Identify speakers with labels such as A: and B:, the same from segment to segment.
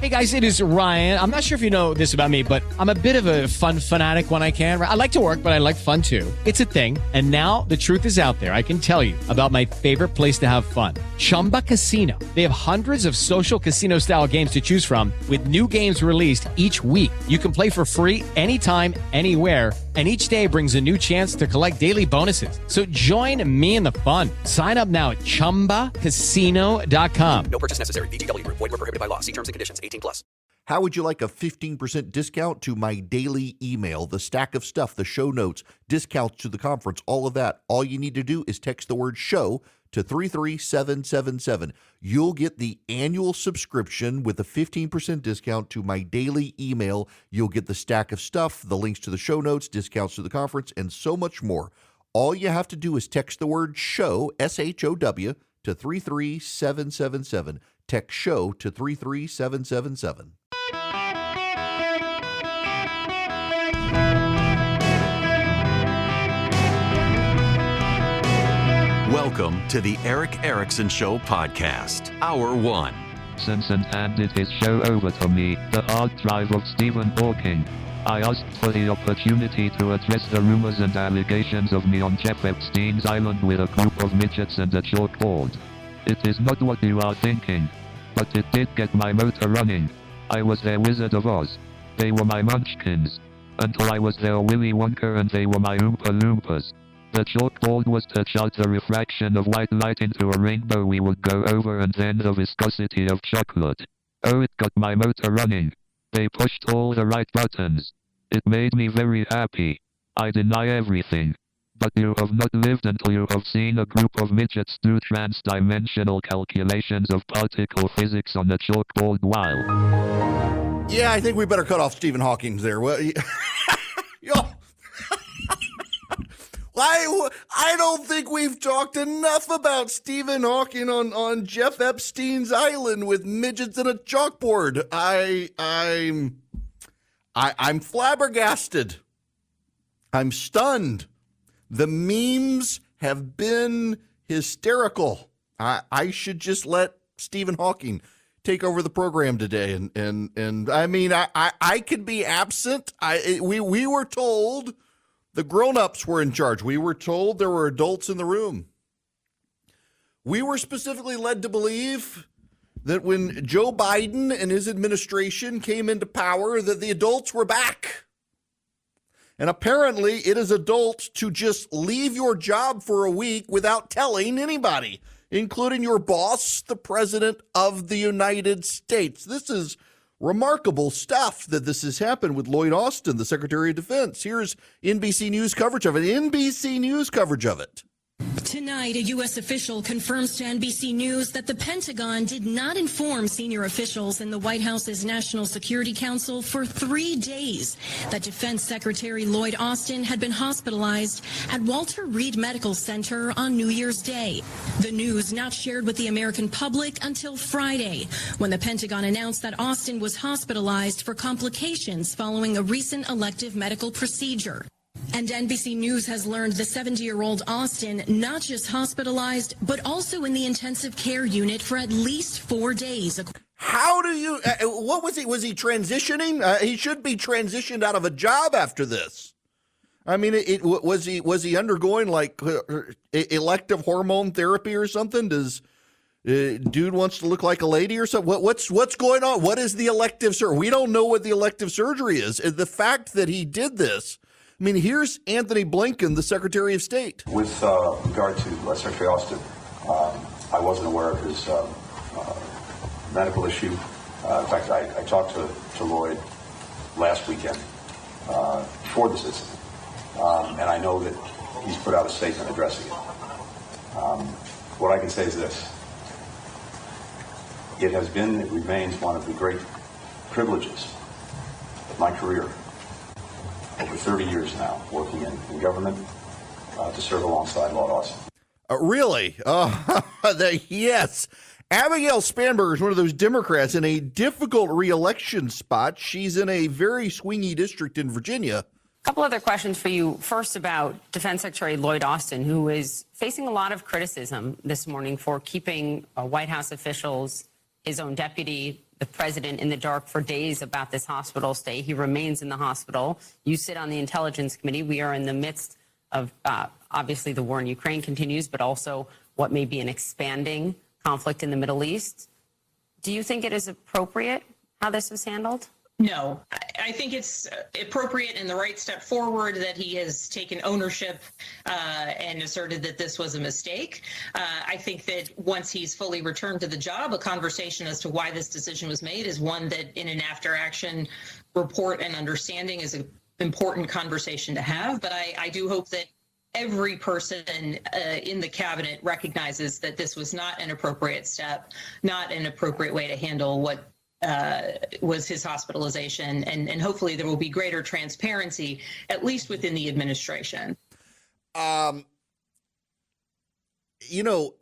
A: Hey guys, it is Ryan. I'm not sure if you know this about me, but I'm a bit of a fun fanatic when I can. I like to work, but I like fun too. It's a thing. And now the truth is out there. I can tell you about my favorite place to have fun. Chumba Casino. They have hundreds of social casino style games to choose from with new games released each week. You can play for free anytime, anywhere. And each day brings a new chance to collect daily bonuses. So join me in the fun. Sign up now at ChumbaCasino.com.
B: No purchase necessary. VGW. Void where prohibited by law. See terms and conditions. 18+.
C: How would you like a 15% discount to my daily email, the stack of stuff, the show notes, discounts to the conference, all of that? All you need to do is text the word show to 33777. You'll get the annual subscription with a 15% discount to my daily email. You'll get the stack of stuff, the links to the show notes, discounts to the conference, and so much more. All you have to do is text the word show, SHOW, to 33777. Text show to 33777.
D: Welcome to the Eric Erickson Show podcast, Hour 1.
E: Simpson handed his show over to me, the hard drive of Stephen Hawking. I asked for the opportunity to address the rumors and allegations of me on Jeff Epstein's island with a group of midgets and a chalkboard. It is not what you are thinking, but it did get my motor running. I was their Wizard of Oz. They were my Munchkins. Until I was their Willy Wonka and they were my Oompa Loompas. The chalkboard was to chart the refraction of white light into a rainbow we would go over and then the viscosity of chocolate. Oh, it got my motor running. They pushed all the right buttons. It made me very happy. I deny everything. But you have not lived until you have seen a group of midgets do trans-dimensional calculations of particle physics on the chalkboard while...
C: Yeah, I think we better cut off Stephen Hawking there. Well, I don't think we've talked enough about Stephen Hawking on Jeff Epstein's island with midgets and a chalkboard. I'm flabbergasted. I'm stunned. The memes have been hysterical. I should just let Stephen Hawking take over the program today. And I mean, I could be absent. We were told the grown-ups were in charge. We were told there were adults in the room. We were specifically led to believe that when Joe Biden and his administration came into power, that the adults were back. And apparently it is adults to just leave your job for a week without telling anybody, including your boss, the President of the United States. This is remarkable stuff that this has happened with Lloyd Austin, the Secretary of Defense. Here's NBC News coverage of it. NBC News coverage of it.
F: Tonight, a U.S. official confirms to NBC News that the Pentagon did not inform senior officials in the White House's National Security Council for 3 days that Defense Secretary Lloyd Austin had been hospitalized at Walter Reed Medical Center on New Year's Day. The news not shared with the American public until Friday, when the Pentagon announced that Austin was hospitalized for complications following a recent elective medical procedure. And NBC News has learned the 70-year-old Austin not just hospitalized, but also in the intensive care unit for at least 4 days.
C: How do you, what was he? Was he transitioning? He should be transitioned out of a job after this. I mean, was he undergoing like elective hormone therapy or something? Does dude wants to look like a lady or something? What's going on? What is the elective surgery? We don't know what the elective surgery is. The fact that he did this, I mean, here's Anthony Blinken, the Secretary of State.
G: With regard to Secretary Austin, I wasn't aware of his medical issue. In fact, I talked to Lloyd last weekend before this incident, and I know that he's put out a statement addressing it. What I can say is this. It remains one of the great privileges of my career, over 30 years now, working in government, to serve alongside Lloyd Austin.
C: Really? Yes. Abigail Spanberger is one of those Democrats in a difficult re-election spot. She's in a very swingy district in Virginia.
H: A couple other questions for you. First, about Defense Secretary Lloyd Austin, who is facing a lot of criticism this morning for keeping White House officials, his own deputy, the president in the dark for days about this hospital stay. He remains in the hospital. You sit on the Intelligence Committee. We are in the midst of, obviously, the war in Ukraine continues, but also what may be an expanding conflict in the Middle East. Do you think it is appropriate how this was handled?
I: No, I think it's appropriate and the right step forward that he has taken ownership and asserted that this was a mistake. I think that once he's fully returned to the job, a conversation as to why this decision was made is one that in an after-action report and understanding is an important conversation to have. But I do hope that every person in the cabinet recognizes that this was not an appropriate step, not an appropriate way to handle what was his hospitalization, and hopefully there will be greater transparency, at least within the administration.
C: You know,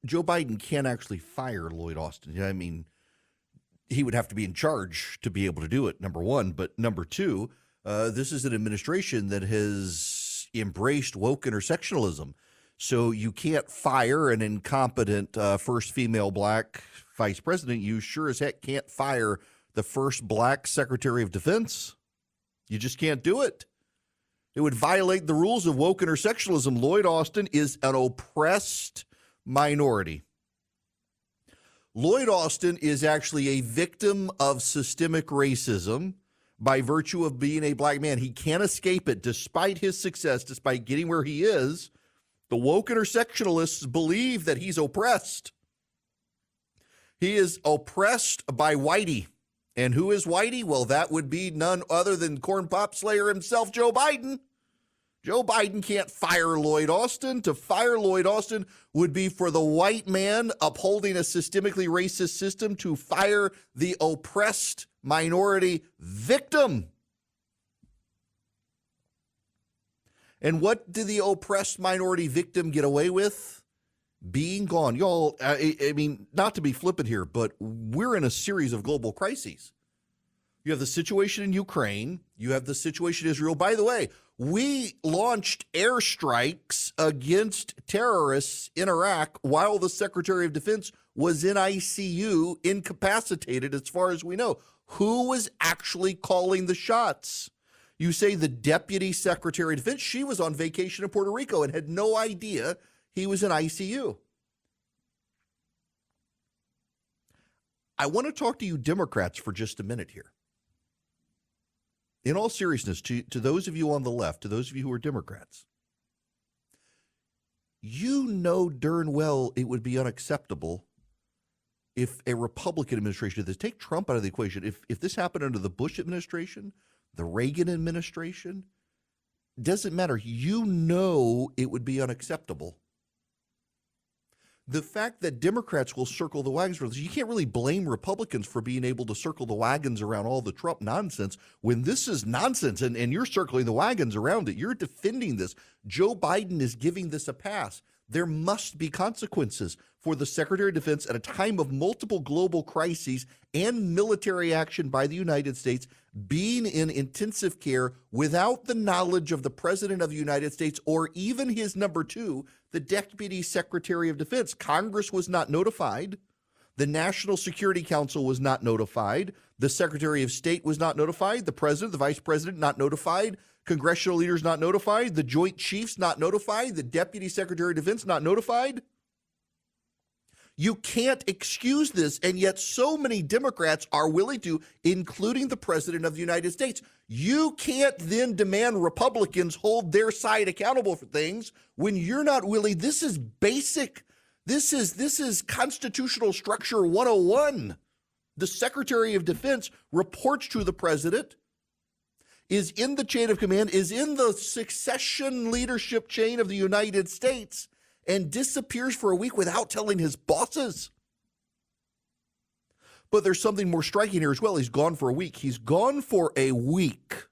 C: Joe Biden can't actually fire Lloyd Austin. I mean, he would have to be in charge to be able to do it, number one. But number two, this is an administration that has embraced woke intersectionalism. So you can't fire an incompetent first female black vice president. You sure as heck can't fire the first black Secretary of Defense. You just can't do it. It would violate the rules of woke intersectionalism. Lloyd Austin is an oppressed minority. Lloyd Austin is actually a victim of systemic racism by virtue of being a black man. He can't escape it despite his success, despite getting where he is. The woke intersectionalists believe that he's oppressed. He is oppressed by Whitey. And who is Whitey? Well, that would be none other than corn pop slayer himself, Joe Biden. Joe Biden can't fire Lloyd Austin. To fire Lloyd Austin would be for the white man upholding a systemically racist system to fire the oppressed minority victim. And what did the oppressed minority victim get away with? Being gone. Y'all, I mean, not to be flippant here, but we're in a series of global crises. You have the situation in Ukraine. You have the situation in Israel. By the way, we launched airstrikes against terrorists in Iraq while the Secretary of Defense was in ICU, incapacitated as far as we know. Who was actually calling the shots? You say the Deputy Secretary of Defense. She was on vacation in Puerto Rico and had no idea he was in ICU. I want to talk to you Democrats for just a minute here. In all seriousness, to those of you on the left, to those of you who are Democrats, you know darn well it would be unacceptable if a Republican administration did this. Take Trump out of the equation. If this happened under the Bush administration, the Reagan administration, doesn't matter. You know it would be unacceptable. The fact that Democrats will circle the wagons for this, you can't really blame Republicans for being able to circle the wagons around all the Trump nonsense when this is nonsense and you're circling the wagons around it. You're defending this. Joe Biden is giving this a pass. There must be consequences for the Secretary of Defense at a time of multiple global crises and military action by the United States being in intensive care without the knowledge of the President of the United States or even his number two, the Deputy Secretary of Defense. Congress was not notified. The National Security Council was not notified. The Secretary of State was not notified. The President, the Vice President, not notified. Congressional leaders not notified. The Joint Chiefs not notified. The Deputy Secretary of Defense not notified. You can't excuse this, and yet so many Democrats are willing to, including the President of the United States. You can't then demand Republicans hold their side accountable for things when you're not willing. This is basic. This is constitutional structure 101. The Secretary of Defense reports to the President, is in the chain of command, is in the succession leadership chain of the United States, and disappears for a week without telling his bosses. But there's something more striking here as well. He's gone for a week. He's gone for a week.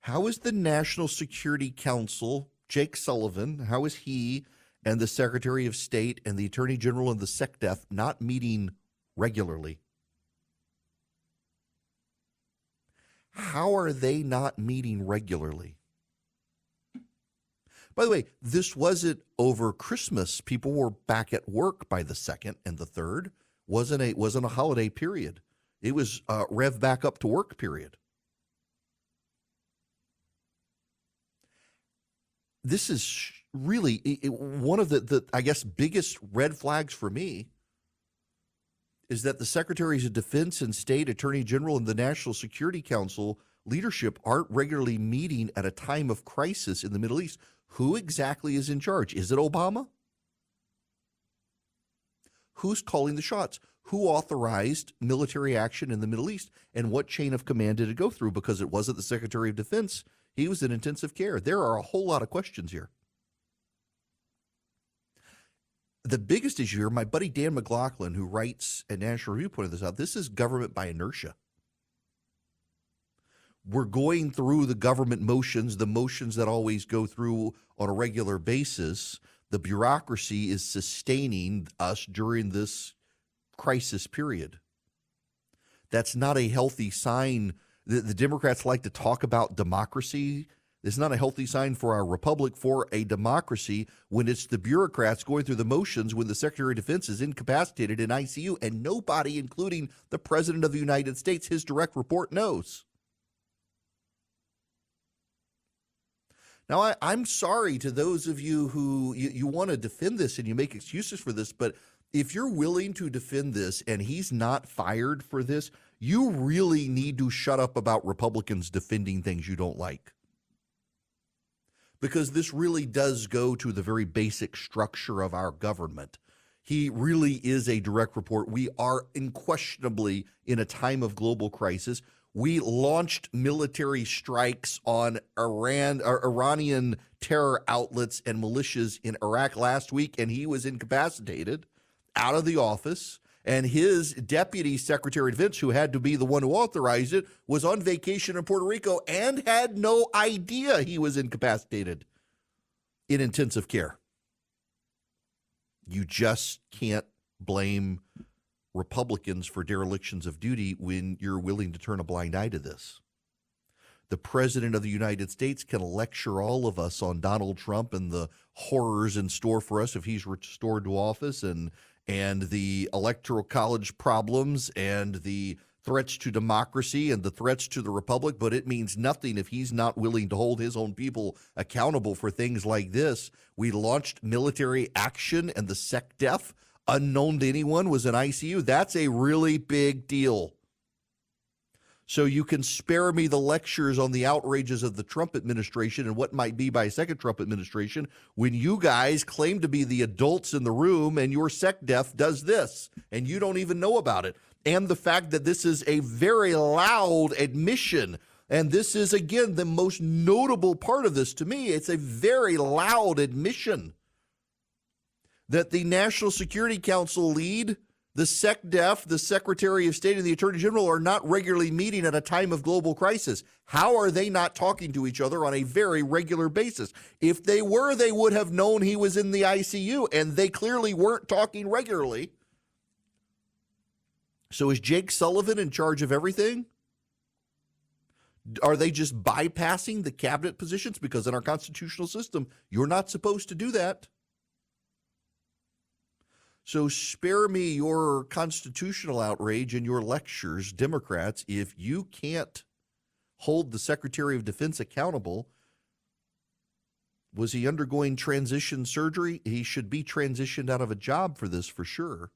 C: How is the National Security Council, Jake Sullivan, how is he and the Secretary of State and the Attorney General and the SecDef not meeting regularly? How are they not meeting regularly? By the way, this wasn't over Christmas. People were back at work by the 2nd and the 3rd. Wasn't a holiday period. It was rev back up to work period. This is really one of the I guess biggest red flags for me is that the Secretaries of Defense and State, Attorney General, and the National Security Council leadership aren't regularly meeting at a time of crisis in the Middle East. Who exactly is in charge? Is it Obama? Who's calling the shots? Who authorized military action in the Middle East? And what chain of command did it go through? Because it wasn't the Secretary of Defense. He was in intensive care. There are a whole lot of questions here. The biggest issue here, my buddy Dan McLaughlin, who writes at National Review, pointed this out. This is government by inertia. We're going through the government motions, the motions that always go through on a regular basis. The bureaucracy is sustaining us during this crisis period. That's not a healthy sign. The Democrats like to talk about democracy. It's not a healthy sign for our republic, for a democracy, when it's the bureaucrats going through the motions when the Secretary of Defense is incapacitated in ICU and nobody, including the President of the United States, his direct report, knows. Now, I'm sorry to those of you who you want to defend this and you make excuses for this, but if you're willing to defend this and he's not fired for this, you really need to shut up about Republicans defending things you don't like. Because this really does go to the very basic structure of our government. He really is a direct report. We are unquestionably in a time of global crisis. We launched military strikes on Iranian terror outlets and militias in Iraq last week, and he was incapacitated, out of the office. And his deputy secretary of defense, who had to be the one who authorized it, was on vacation in Puerto Rico and had no idea he was incapacitated in intensive care. You just can't blame Republicans for derelictions of duty when you're willing to turn a blind eye to this. The President of the United States can lecture all of us on Donald Trump and the horrors in store for us if he's restored to office, and the electoral college problems and the threats to democracy and the threats to the republic, but it means nothing if he's not willing to hold his own people accountable for things like this. We launched military action, and the SecDef, unknown to anyone, was in ICU. That's a really big deal. So you can spare me the lectures on the outrages of the Trump administration and what might be by a second Trump administration when you guys claim to be the adults in the room and your SecDef does this and you don't even know about it. And the fact that this is a very loud admission, and this is, again, the most notable part of this to me, it's a very loud admission that the National Security Council lead, the SecDef, the Secretary of State, and the Attorney General are not regularly meeting at a time of global crisis. How are they not talking to each other on a very regular basis? If they were, they would have known he was in the ICU, and they clearly weren't talking regularly. So is Jake Sullivan in charge of everything? Are they just bypassing the cabinet positions? Because in our constitutional system, you're not supposed to do that. So spare me your constitutional outrage and your lectures, Democrats, if you can't hold the Secretary of Defense accountable. Was he undergoing transition surgery? He should be transitioned out of a job for this, for sure.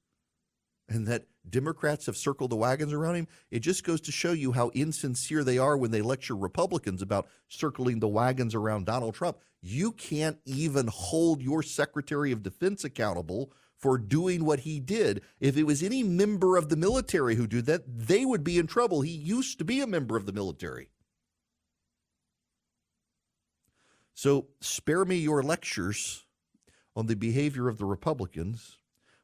C: And that Democrats have circled the wagons around him, it just goes to show you how insincere they are when they lecture Republicans about circling the wagons around Donald Trump. You can't even hold your Secretary of Defense accountable for doing what he did. If it was any member of the military who did that, they would be in trouble. He used to be a member of the military. So spare me your lectures on the behavior of the Republicans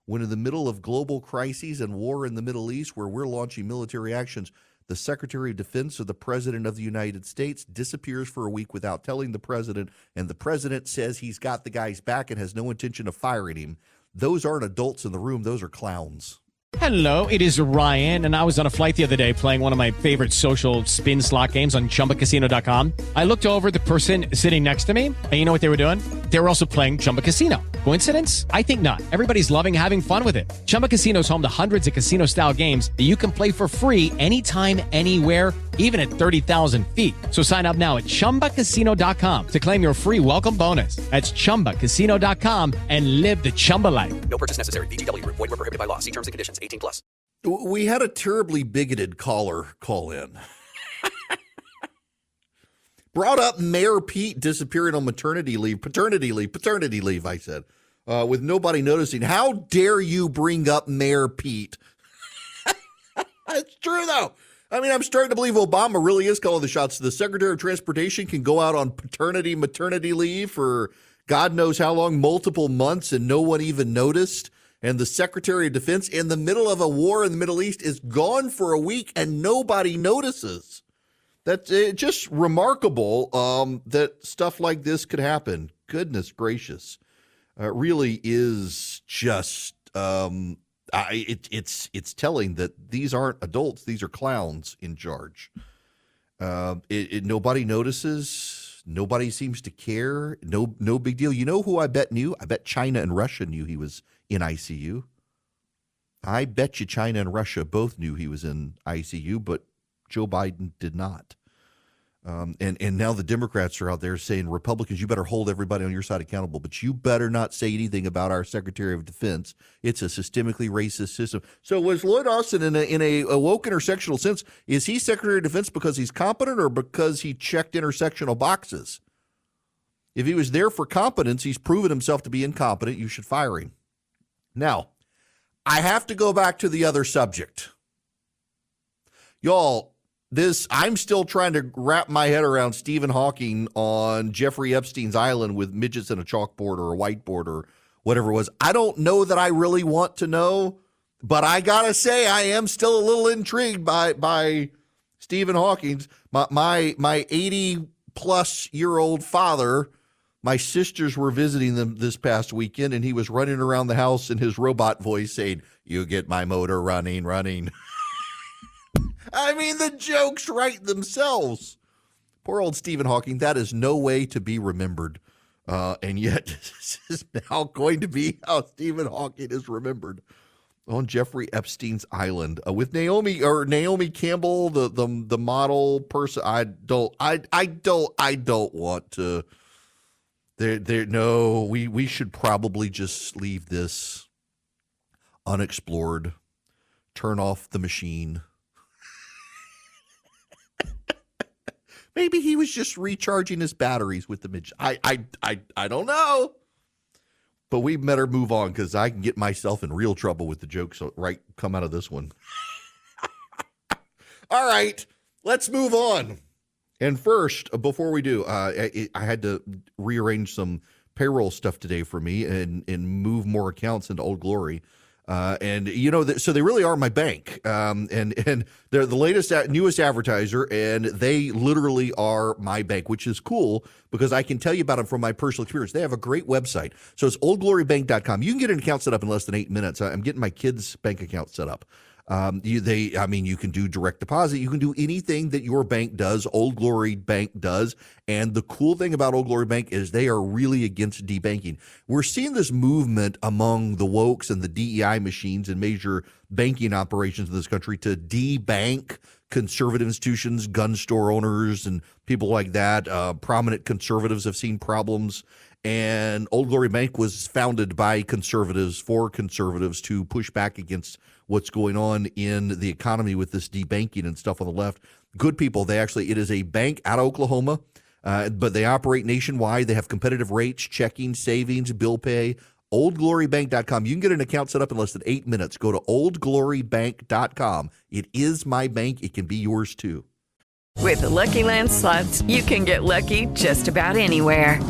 C: when in the middle of global crises and war in the Middle East, where we're launching military actions, the Secretary of Defense or the President of the United States disappears for a week without telling the President, and the President says he's got the guy's back and has no intention of firing him. Those aren't adults in the room. Those are clowns.
A: Hello, it is Ryan, and I was on a flight the other day playing one of my favorite social spin slot games on ChumbaCasino.com. I looked over at the person sitting next to me, and you know what they were doing? They were also playing Chumba Casino. Coincidence? I think not. Everybody's loving having fun with it. Chumba Casino is home to hundreds of casino-style games that you can play for free anytime, anywhere, even at 30,000 feet. So sign up now at ChumbaCasino.com to claim your free welcome bonus. That's ChumbaCasino.com and live the Chumba life.
B: No purchase necessary. VGW Group. Void where prohibited by law. See terms and conditions. 18+.
C: We had a terribly bigoted caller call in. Brought up Mayor Pete disappearing on paternity leave, I said, with nobody noticing. How dare you bring up Mayor Pete? It's true, though. I mean, I'm starting to believe Obama really is calling the shots. The Secretary of Transportation can go out on maternity leave for God knows how long, multiple months, and no one even noticed. And the Secretary of Defense, in the middle of a war in the Middle East, is gone for a week and nobody notices. That's just remarkable that stuff like this could happen. Goodness gracious. It really is just, it's telling that these aren't adults. These are clowns in charge. Nobody notices. Nobody seems to care. No big deal. You know who I bet knew? I bet China and Russia knew he was in ICU. I bet you China and Russia both knew he was in ICU, but Joe Biden did not. And now the Democrats are out there saying, Republicans, you better hold everybody on your side accountable, but you better not say anything about our Secretary of Defense. It's a systemically racist system. So was Lloyd Austin in a woke intersectional sense, is he Secretary of Defense because he's competent or because he checked intersectional boxes? If he was there for competence, he's proven himself to be incompetent. You should fire him. Now, I have to go back to the other subject. Y'all, I'm still trying to wrap my head around Stephen Hawking on Jeffrey Epstein's island with midgets and a chalkboard or a whiteboard or whatever it was. I don't know that I really want to know, but I got to say I am still a little intrigued by Stephen Hawking's. My 80-plus-year-old father, my sisters were visiting them this past weekend, and he was running around the house in his robot voice saying, "You get my motor running." I mean, the jokes write themselves. Poor old Stephen Hawking. That is no way to be remembered. And yet, this is now going to be how Stephen Hawking is remembered on Jeffrey Epstein's island with Naomi Campbell, the model person. I don't want to. No, we should probably just leave this unexplored. Turn off the machine. Maybe he was just recharging his batteries with the midget. I don't know. But we better move on because I can get myself in real trouble with the jokes come out of this one. All right, let's move on. And first, before we do, I had to rearrange some payroll stuff today for me and move more accounts into Old Glory. And you know, so they really are my bank. And they're the latest, newest advertiser, and they literally are my bank, which is cool because I can tell you about them from my personal experience. They have a great website. So it's oldglorybank.com. You can get an account set up in less than 8 minutes. I'm getting my kids' bank account set up. You can do direct deposit. You can do anything that your bank does. Old Glory Bank does. And the cool thing about Old Glory Bank is they are really against debanking. We're seeing this movement among the wokes and the DEI machines and major banking operations in this country to debank conservative institutions, gun store owners, and people like that. Prominent conservatives have seen problems. And Old Glory Bank was founded by conservatives for conservatives to push back against what's going on in the economy with this debanking and stuff on the left. Good people. It is a bank out of Oklahoma, but they operate nationwide. They have competitive rates, checking, savings, bill pay. OldGloryBank.com. You can get an account set up in less than 8 minutes. Go to OldGloryBank.com. It is my bank. It can be yours too.
J: With the Lucky Land Slots, you can get lucky just about anywhere.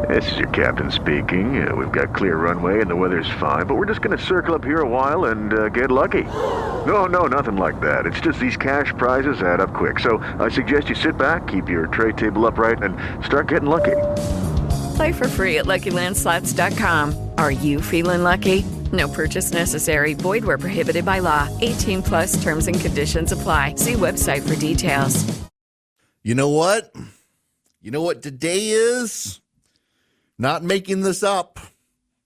K: This is your captain speaking. We've got clear runway and the weather's fine, but we're just going to circle up here a while and get lucky. No, nothing like that. It's just these cash prizes add up quick. So I suggest you sit back, keep your tray table upright, and start getting lucky.
J: Play for free at LuckyLandSlots.com. Are you feeling lucky? No purchase necessary. Void where prohibited by law. 18 plus terms and conditions apply. See website for details.
C: You know what? You know what today is? Not making this up.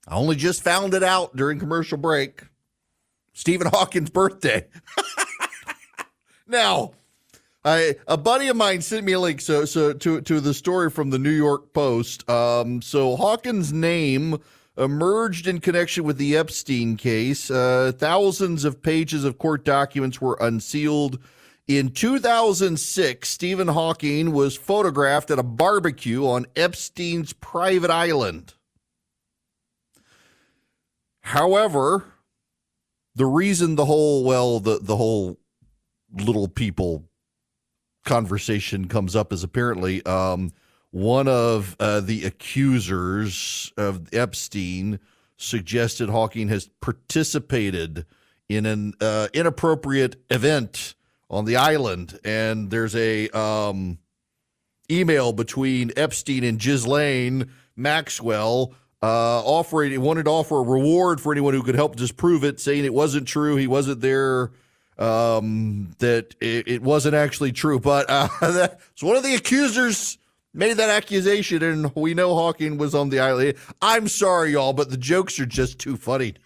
C: I only just found it out during commercial break. Stephen Hawking's birthday. Now, a buddy of mine sent me a link to the story from the New York Post. So Hawking's name emerged in connection with the Epstein case. Thousands of pages of court documents were unsealed. In 2006, Stephen Hawking was photographed at a barbecue on Epstein's private island. However, the reason the whole little people conversation comes up is apparently one of the accusers of Epstein suggested Hawking has participated in an inappropriate event on the island, and there's a email between Epstein and Ghislaine Maxwell wanted to offer a reward for anyone who could help disprove it, saying it wasn't true, he wasn't there, that it wasn't actually true. But so one of the accusers made that accusation, and we know Hawking was on the island. I'm sorry, y'all, but the jokes are just too funny.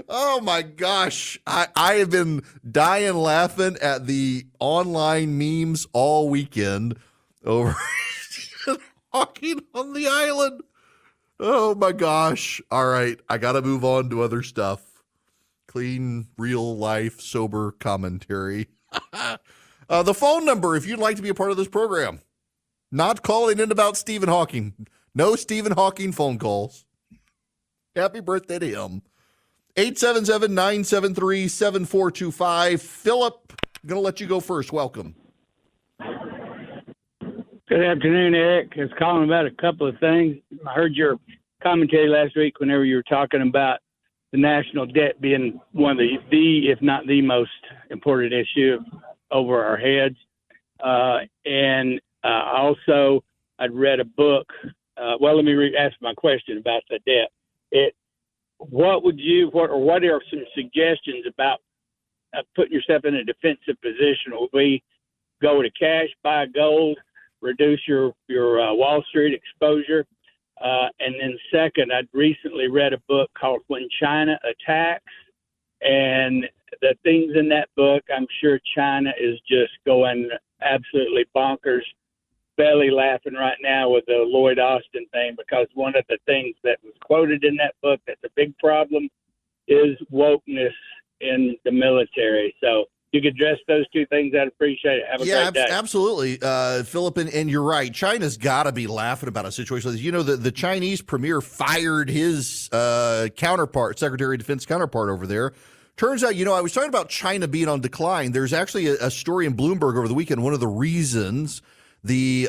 C: Oh my gosh. I have been dying laughing at the online memes all weekend over Hawking on the island. Oh my gosh. All right. I got to move on to other stuff. Clean, real life, sober commentary. The phone number, if you'd like to be a part of this program. Not calling in about Stephen Hawking. No Stephen Hawking phone calls. Happy birthday to him. 877-973-7425. Philip, I'm going to let you go first. Welcome.
L: Good afternoon, Eric. I was calling about a couple of things. I heard your commentary last week whenever you were talking about the national debt being one of the if not the most important issue over our heads. Also, I'd read a book. Let me ask my question about the debt. What are some suggestions about putting yourself in a defensive position? Will we go to cash, buy gold, reduce your Wall Street exposure? And then second, I'd recently read a book called When China Attacks, and the things in that book, I'm sure China is just going absolutely bonkers, belly laughing right now with the Lloyd Austin thing, because one of the things that was quoted in that book that's a big problem is wokeness in the military. So you could address those two things, I'd appreciate it. Have a great day.
C: Absolutely, Philip, and you're right. China's got to be laughing about a situation like this. You know, the Chinese premier fired his counterpart, Secretary of Defense counterpart over there. Turns out, I was talking about China being on decline. There's actually a story in Bloomberg over the weekend. One of the reasons the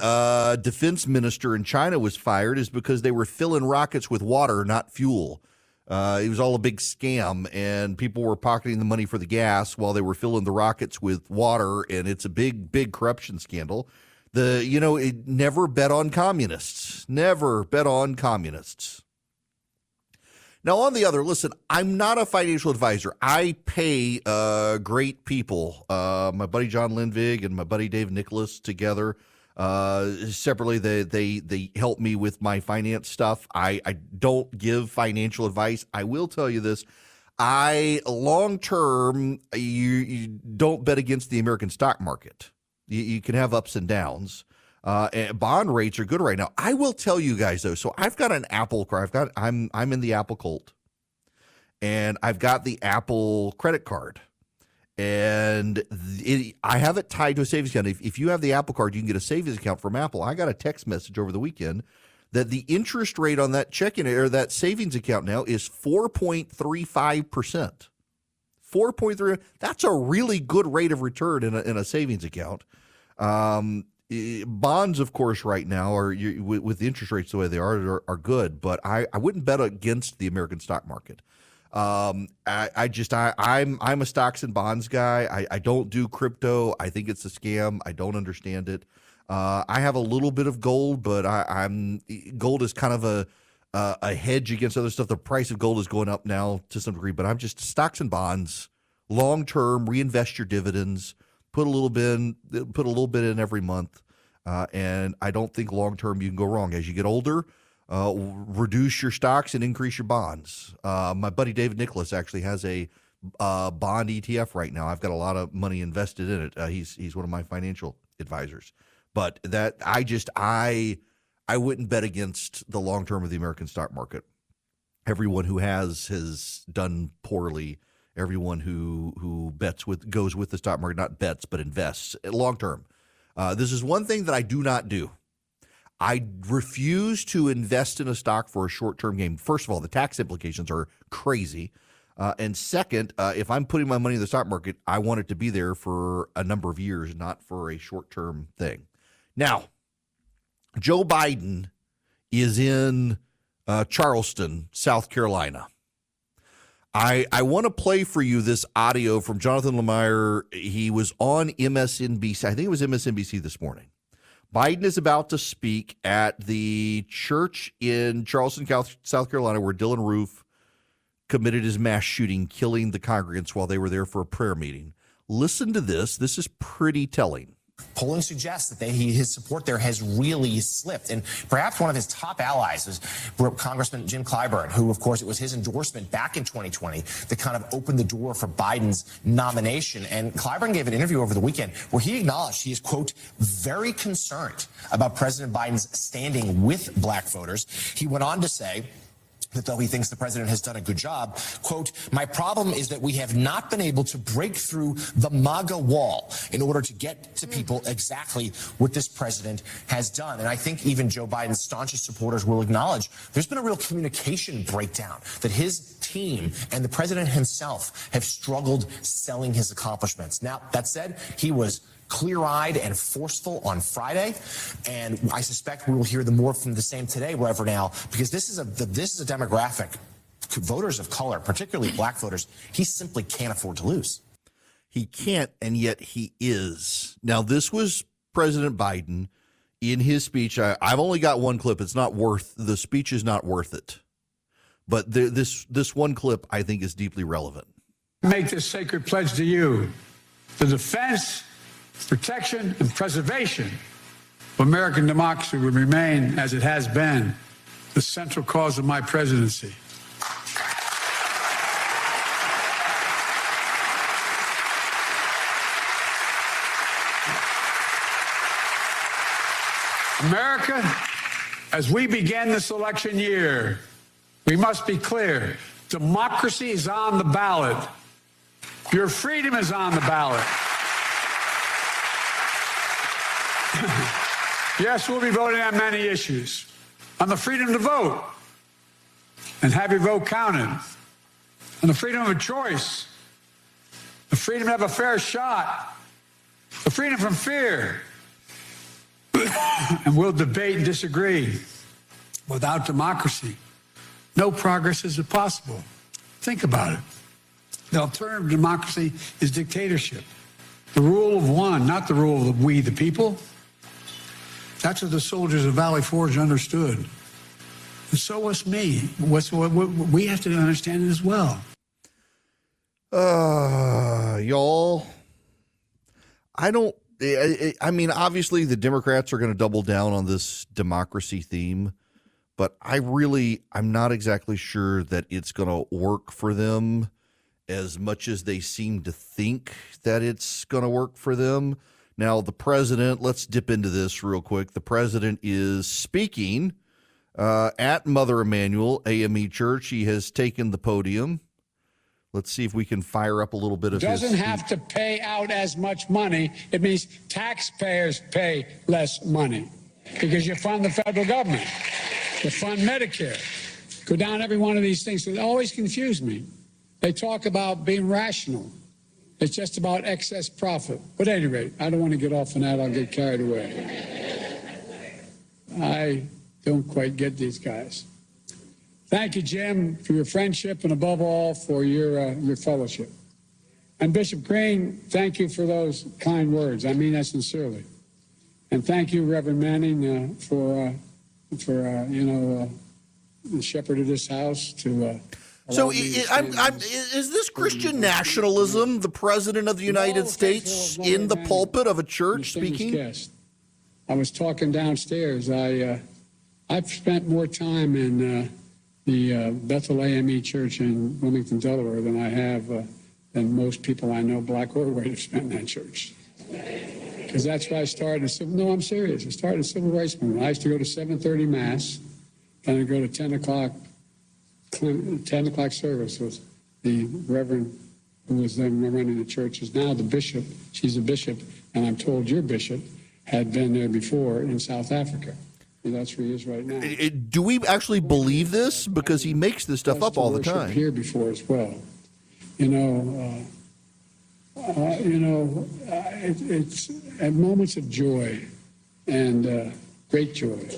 C: defense minister in China was fired is because they were filling rockets with water, not fuel. It was all a big scam, and people were pocketing the money for the gas while they were filling the rockets with water, and it's a big, big corruption scandal. Never bet on communists. Never bet on communists. Now, on the other, listen, I'm not a financial advisor. I pay great people. My buddy John Lindvig and my buddy Dave Nicholas together. Separately, they help me with my finance stuff. I don't give financial advice. I will tell you this. Long term, you don't bet against the American stock market. You can have ups and downs. And bond rates are good right now. I will tell you guys though. So I've got an Apple card. I'm in the Apple cult, and I've got the Apple credit card, and I have it tied to a savings account. If you have the Apple card, you can get a savings account from Apple. I got a text message over the weekend that the interest rate on that checking or that savings account now is 4.35%. 4.3. That's a really good rate of return in a savings account. Bonds, of course, right now are with the interest rates the way they are good, but I wouldn't bet against the American stock market. I'm a stocks and bonds guy. I don't do crypto. I think it's a scam. I don't understand it. I have a little bit of gold, but gold is kind of a hedge against other stuff. The price of gold is going up now to some degree, but I'm just stocks and bonds, long term, reinvest your dividends, put a little bit in every month, and I don't think long term you can go wrong. As you get older, reduce your stocks and increase your bonds. My buddy David Nicholas actually has a bond ETF right now. I've got a lot of money invested in it. He's one of my financial advisors, but that I wouldn't bet against the long term of the American stock market. Everyone who has done poorly. Everyone who goes with the stock market, not bets, but invests long term. This is one thing that I do not do. I refuse to invest in a stock for a short term gain. First of all, the tax implications are crazy. And second, if I'm putting my money in the stock market, I want it to be there for a number of years, not for a short term thing. Now, Joe Biden is in Charleston, South Carolina. I want to play for you this audio from Jonathan Lemire. He was on MSNBC. I think it was MSNBC this morning. Biden is about to speak at the church in Charleston, South Carolina, where Dylan Roof committed his mass shooting, killing the congregants while they were there for a prayer meeting. Listen to this. This is pretty telling.
M: Polling suggests that his support there has really slipped. And perhaps one of his top allies is Congressman Jim Clyburn, who, of course, it was his endorsement back in 2020 that kind of opened the door for Biden's nomination. And Clyburn gave an interview over the weekend where he acknowledged he is, quote, very concerned about President Biden's standing with black voters. He went on to say that though he thinks the president has done a good job, quote, my problem is that we have not been able to break through the MAGA wall in order to get to people exactly what this president has done. And I think even Joe Biden's staunchest supporters will acknowledge there's been a real communication breakdown, that his team and the president himself have struggled selling his accomplishments. Now, that said, he was clear-eyed and forceful on Friday, and I suspect we will hear more from the same today, wherever now, because this is a demographic, voters of color, particularly black voters, he simply can't afford to lose.
C: He can't, and yet he is. Now, this was President Biden in his speech. I've only got one clip. The speech is not worth it. But this one clip, I think, is deeply relevant.
N: Make this sacred pledge to you. The defense, protection, and preservation of American democracy will remain, as it has been, the central cause of my presidency. America, as we begin this election year, we must be clear. Democracy is on the ballot. Your freedom is on the ballot. Yes, we'll be voting on many issues. On the freedom to vote and have your vote counted. On the freedom of choice. The freedom to have a fair shot. The freedom from fear. And we'll debate and disagree. Without democracy, no progress is possible. Think about it. The alternative to democracy is dictatorship. The rule of one, not the rule of we, the people. That's what the soldiers of Valley Forge understood. And so was me. We have to understand it as well.
C: Y'all, I mean, obviously the Democrats are going to double down on this democracy theme, but I'm not exactly sure that it's going to work for them as much as they seem to think that it's going to work for them. Now, the president, let's dip into this real quick. The president is speaking at Mother Emanuel AME Church. He has taken the podium. Let's see if we can fire up a little bit of his
N: doesn't have to pay out as much money. It means taxpayers pay less money because you fund the federal government. You fund Medicare. Go down every one of these things. So they always confuse me. They talk about being rational. It's just about excess profit. But at any rate, I don't want to get off on that. I'll get carried away. I don't quite get these guys. Thank you, Jim, for your friendship and above all for your fellowship. And Bishop Green, thank you for those kind words. I mean that sincerely. And thank you, Reverend Manning, for the shepherd of this house to.
C: So is this Christian nationalism, the president of the United States in the pulpit of a church speaking?
N: Guest. I was talking downstairs. I've spent more time in the Bethel AME Church in Wilmington, Delaware than I have than most people I know, black or white, have spent in that church. Because that's why I started. No, I'm serious. I started a civil rights movement. I used to go to 7:30 Mass, and I'd go to 10 o'clock service with the Reverend who was then running the church, is now the bishop. She's a bishop, and I'm told your bishop had been there before in South Africa. And that's where he is right now.
C: Do we actually believe this? Because he makes this stuff up all the time.
N: Here before as well. It's at moments of joy and great joy,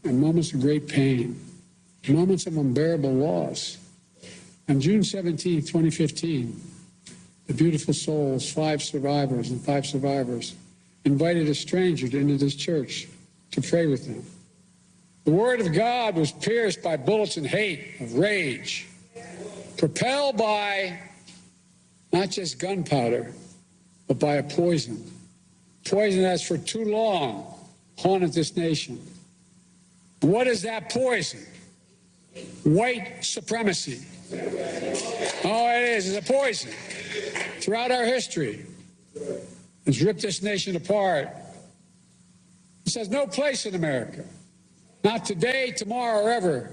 N: and moments of great pain, moments of unbearable loss. On June 17, 2015, the beautiful souls, five survivors, invited a stranger into this church to pray with them. The word of God was pierced by bullets of hate, of rage, propelled by not just gunpowder, but by a poison that's for too long haunted this nation. What is that poison? White supremacy. Oh, it is. It's a poison. Throughout our history, it's ripped this nation apart. This has no place in America. Not today, tomorrow, or ever.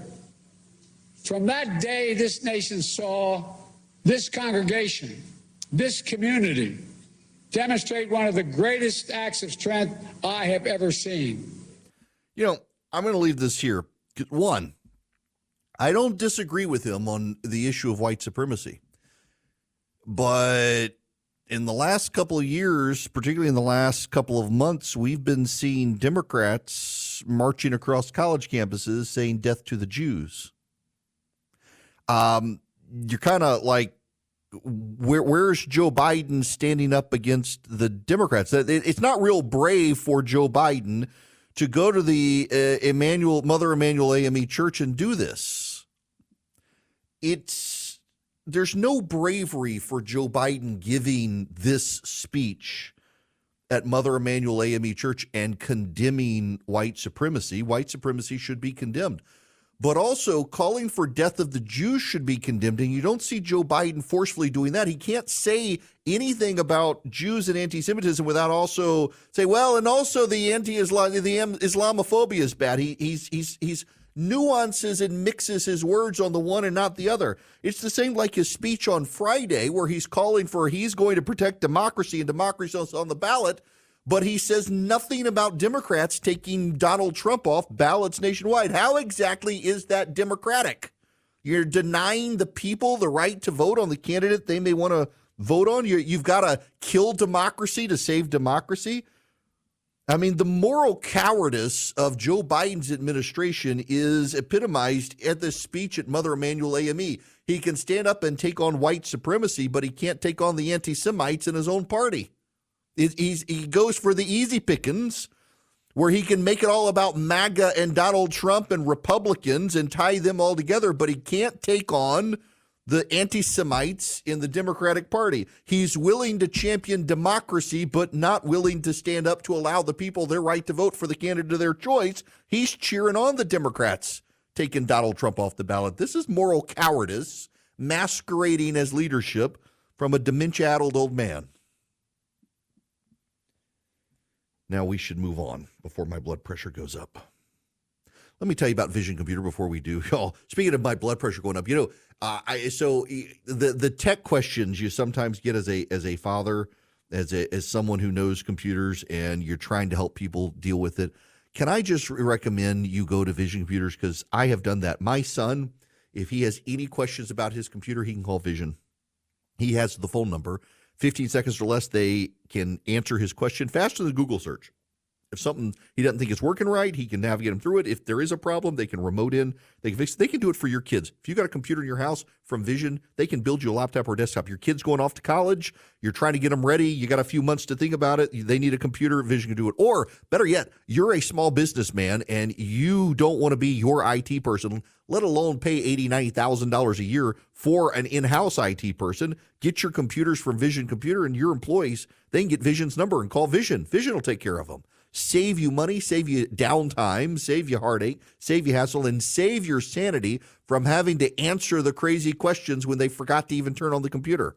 N: From that day, this nation saw this congregation, this community, demonstrate one of the greatest acts of strength I have ever seen.
C: I'm going to leave this here. One, I don't disagree with him on the issue of white supremacy. But in the last couple of years, particularly in the last couple of months, we've been seeing Democrats marching across college campuses saying death to the Jews. You're kind of like, where's Joe Biden standing up against the Democrats? It's not real brave for Joe Biden to go to the Mother Emanuel AME Church and do this. There's no bravery for Joe Biden giving this speech at Mother Emanuel AME Church and condemning white supremacy. White supremacy should be condemned. But also calling for death of the Jews should be condemned. And you don't see Joe Biden forcefully doing that. He can't say anything about Jews and anti-Semitism without also say, well, and also the Islamophobia is bad. He's nuances and mixes his words on the one and not the other. It's the same like his speech on Friday where he's calling for he's going to protect democracy and democracy on the ballot. But he says nothing about Democrats taking Donald Trump off ballots nationwide. How exactly is that democratic? You're denying the people the right to vote on the candidate they may want to vote on? You've got to kill democracy to save democracy? I mean, the moral cowardice of Joe Biden's administration is epitomized at this speech at Mother Emanuel AME. He can stand up and take on white supremacy, but he can't take on the anti-Semites in his own party. He goes for the easy pickings where he can make it all about MAGA and Donald Trump and Republicans and tie them all together, but he can't take on the anti-Semites in the Democratic Party. He's willing to champion democracy, but not willing to stand up to allow the people their right to vote for the candidate of their choice. He's cheering on the Democrats taking Donald Trump off the ballot. This is moral cowardice masquerading as leadership from a dementia-addled old man. Now we should move on before my blood pressure goes up. Let me tell you about Vision Computer before we do. Y'all, speaking of my blood pressure going up, the tech questions you sometimes get as a father, as someone who knows computers, and you're trying to help people deal with it. Can I just recommend you go to Vision Computers, because I have done that. My son, if he has any questions about his computer, he can call Vision. He has the phone number. 15 seconds or less, they can answer his question faster than Google search. If something he doesn't think is working right, he can navigate them through it. If there is a problem, they can remote in. They can fix it. They can do it for your kids. If you got a computer in your house from Vision, they can build you a laptop or a desktop. Your kid's going off to college. You're trying to get them ready. You got a few months to think about it. They need a computer. Vision can do it. Or better yet, you're a small businessman and you don't want to be your IT person, let alone pay $80,000, $90,000 a year for an in-house IT person. Get your computers from Vision Computer, and your employees, they can get Vision's number and call Vision. Vision will take care of them. Save you money, save you downtime, save you heartache, save you hassle, and save your sanity from having to answer the crazy questions when they forgot to even turn on the computer.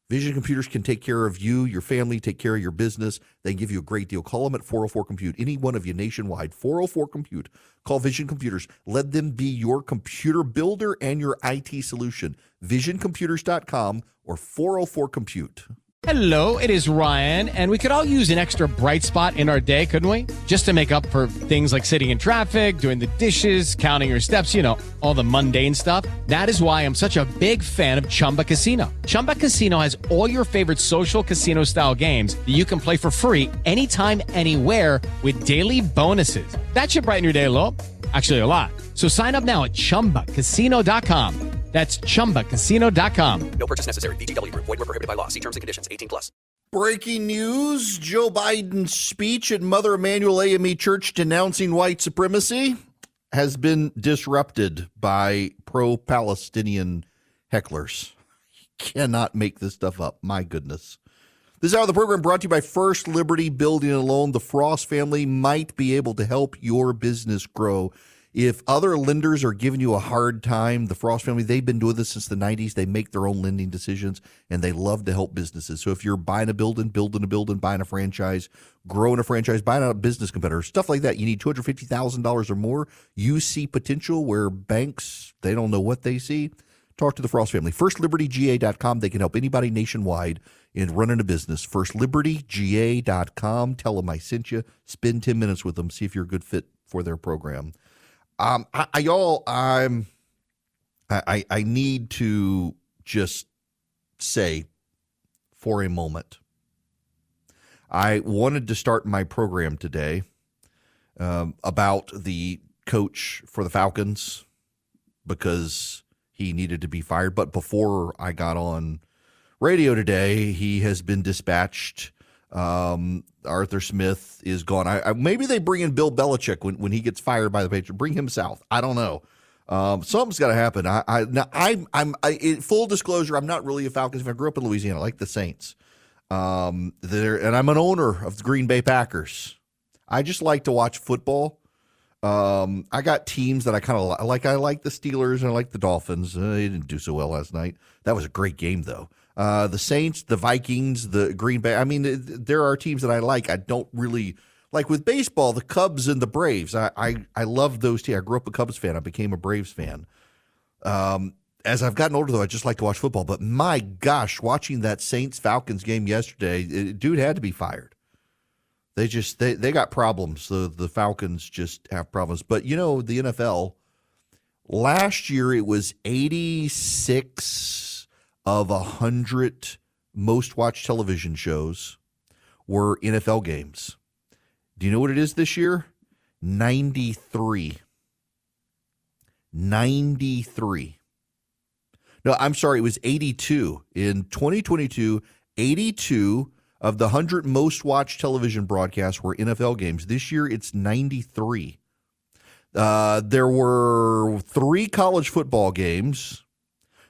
C: Vision Computers can take care of you, your family, take care of your business. They can give you a great deal. Call them at 404-COMPUTE. Any one of you nationwide, 404-COMPUTE. Call Vision Computers. Let them be your computer builder and your IT solution. VisionComputers.com or 404-COMPUTE.
A: Hello, it is Ryan, and we could all use an extra bright spot in our day, couldn't we? Just to make up for things like sitting in traffic, doing the dishes, counting your steps, all the mundane stuff. That is why I'm such a big fan of Chumba Casino. Chumba Casino has all your favorite social casino-style games that you can play for free anytime, anywhere with daily bonuses. That should brighten your day a little. Actually, a lot. So sign up now at ChumbaCasino.com. That's ChumbaCasino.com.
B: No purchase necessary. VGW Group. Void where prohibited by law. See terms and conditions. 18+.
C: Breaking news. Joe Biden's speech at Mother Emanuel AME Church denouncing white supremacy has been disrupted by pro-Palestinian hecklers. You cannot make this stuff up. My goodness. This hour of the program brought to you by First Liberty Building and Loan. The Frost family might be able to help your business grow. If other lenders are giving you a hard time, the Frost family, they've been doing this since the 90s. They make their own lending decisions, and they love to help businesses. So if you're buying a building, building a building, buying a franchise, growing a franchise, buying out a business competitor, stuff like that, you need $250,000 or more. You see potential where banks, they don't know what they see. Talk to the Frost family. FirstLibertyGA.com. They can help anybody nationwide in running a business. FirstLibertyGA.com. Tell them I sent you. Spend 10 minutes with them. See if you're a good fit for their program. I need to just say for a moment, I wanted to start my program today about the coach for the Falcons because he needed to be fired. But before I got on radio today, he has been dispatched. Arthur Smith is gone. Maybe they bring in Bill Belichick when he gets fired by the Patriots. Bring him south. I don't know. Something's got to happen. I'm full disclosure. I'm not really a Falcons fan. I grew up in Louisiana. I like the Saints. And I'm an owner of the Green Bay Packers. I just like to watch football. I got teams that I kind of like. I like the Steelers and I like the Dolphins. They didn't do so well last night. That was a great game though. The Saints, the Vikings, the Green Bay. I mean, there are teams that I like. I don't really like with baseball, the Cubs and the Braves. I love those teams. I grew up a Cubs fan. I became a Braves fan. As I've gotten older, though, I just like to watch football. But my gosh, watching that Saints-Falcons game yesterday, dude had to be fired. They got problems. The Falcons just have problems. But, the NFL, last year it was 86 of 100 most watched television shows were NFL games. Do you know what it is this year? 93. 93. No, I'm sorry. It was 82. In 2022, 82 of the 100 most watched television broadcasts were NFL games. This year, it's 93. There were 3 college football games.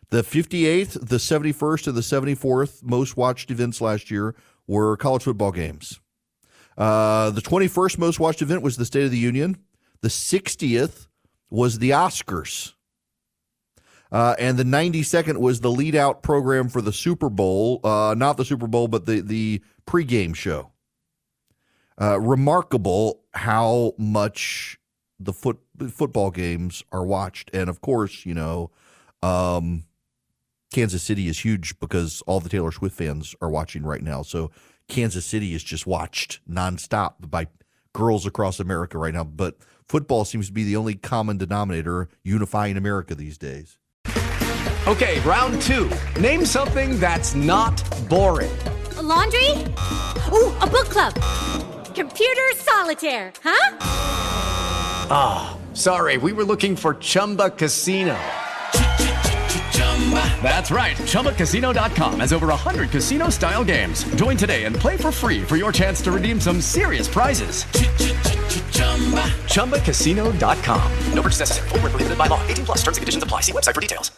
C: The 58th, the 71st, and the 74th most watched events last year were college football games. The 21st most watched event was the State of the Union. The 60th was the Oscars. And the 92nd was the lead-out program for the Super Bowl. Not the Super Bowl, but the pregame show. Remarkable how much the football games are watched. And, of course, Kansas City is huge because all the Taylor Swift fans are watching right now. So Kansas City is just watched nonstop by girls across America right now. But football seems to be the only common denominator unifying America these days.
O: Okay, round 2. Name something that's not boring.
P: A laundry? Ooh, a book club. computer solitaire, huh?
O: Ah, sorry, we were looking for Chumba Casino. That's right. ChumbaCasino.com has over 100 casino-style games. Join today and play for free for your chance to redeem some serious prizes. ChumbaCasino.com.
B: No purchase necessary. Void where prohibited by law. 18 plus. Terms and conditions apply. See website for details.